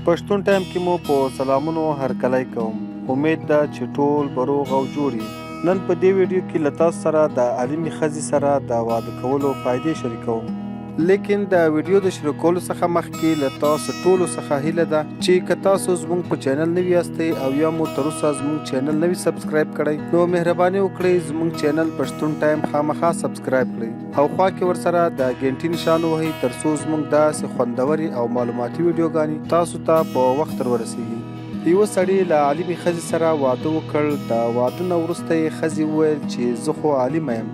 پښتون ټایم کې مو په سلامونو هرکلی کوم. امید ده چې ټول به روغ او جوړ یې. نن په دې ویډیو کې له تاسو سره د عالمې ښځې سره د واده کولو فایدې شریکوم. لیکن د ویډیو د شروع کولو څخه مخکې له تاسو ټولو څخه هیله ده چې که تاسو زموږ په چینل نوي یاستئ او یا مو تر اوسه زموږ چینل نوي سبسکرایب کړئ نو مهرباني وکړئ زموږ چینل پښتون ټایم خامخا سبسکرایب کړئ او خوا کې ورسره د ګنټې نشان ووهئ تر څو زموږ داسې خوندورې او معلوماتي ویډیوګانې تاسو ته په وخت ورسیږي. یوه سړي له عالمې ښځې سره واده وکړ. د واده نه وروسته یې ښځې وویل چې زه خو عالمه یم،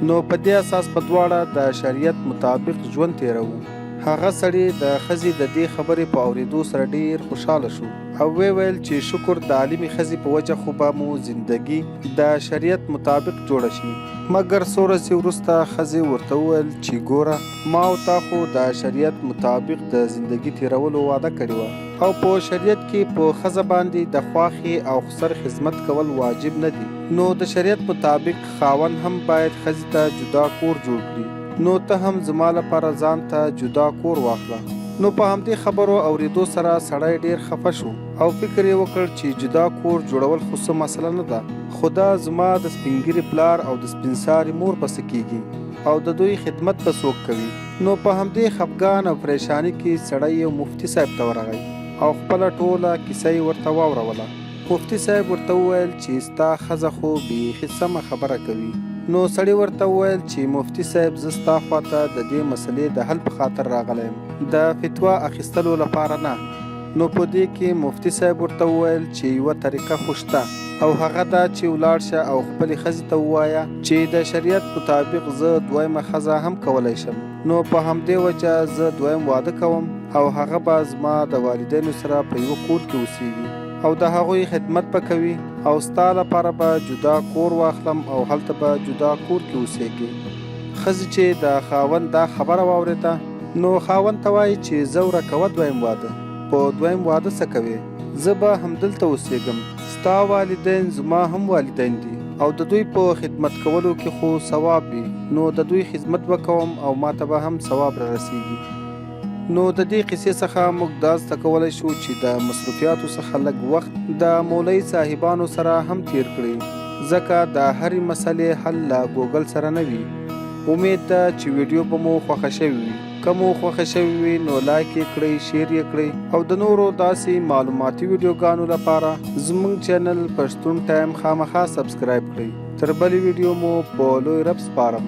نو په دې اساس په دواړه د شریعت مطابق ژوند تیروو. هغه سړی د ښځې د دې خبرې په اورېدو سره ډیر خوشحاله شو او ویل چې شکر د عالمې ښځې په وجه خو به مو زندگی د شریعت مطابق جوړه شي. مګر څو ورځې وروسته ښځې ورته وویل چې ګوره ما او تا خو د شریعت مطابق د زندگی تیرولو واده کړې وه او په شریعت کې په ښځه باندې د خواښې او خسر خدمت کول واجب نه دي، نو د شریعت مطابق خاوند هم باید ښځې ته جدا کور جوړ کړي، نو ته هم زما لپاره ځان ته جدا کور واخله. نو په همدې خبرو اوریدو سره سړی ډیر خفه شو او فکر یې وکړ چې جدا کور جوړول خو څه مسله نه ده، خو دا زما د سپینګیري پلار او د سپین ساري مور پسې کیږي او د دوی خدمت به څوک کوي. نو په همدې خفګان او پریشانی کې سړی یو مفتي صاحب ته ورغی او خپله ټوله کیسه یې ورته واوروله. مفتي صاحب ورته وویل چې ستا ښځه خو بیخي سمه خبره کوي. نو سړي ورته وویل چې مفتي صاحب زه ستا خواته د دې مسلې د حل په خاطر راغلی یم، د فتوا اخیستلو لپاره نه. نو په دې کې مفتي صاحب ورته وویل چې یوه طریقه خو شته او هغه دا چې ولاړ شه او خپلې ښځې ته ووایه چې د شریعت مطابق زه دویمه ښځه هم کولی شم، نو په همدې وجه زه دویم واده کوم او هغه به زما د والدینو سره په یوه کور کې اوسیږي او د هغوی خدمت به کوي او ستا لپاره به جدا کور واخلم او هلته به جدا کور کې اوسیږي. ښځې چې د خاوند دا خبره واورېده نو خاوند ته وایي چې زه ورکوه دویم واده، په دویم واده څه کوې؟ زه به همدلته اوسیږم، ستا والدین زما هم والدین دي او د دوی په خدمت کولو کې خو ثواب وي، نو د دوی خدمت به کوم او ماته به هم ثواب را رسیږي. نو د دې قصې څخه موږ دا زده کولی شو چې د مصروفیاتو څخه لږ وخت د مولوي صاحبانو سره هم تیر کړئ، ځکه د هرې مسلې حل له ګوګل سره نه وي. امید ده چې ویډیو به مو خوښه شوې وي. که مو خوښه شوې وي نو لایک یې کړئ، شیر یې کړئ او د نورو داسې معلوماتي ویډیوګانو لپاره زموږ چینل پښتون ټایم خامخا سبسکرایب کړئ. تر بلې ویډیو مو په لوی رب سپارم.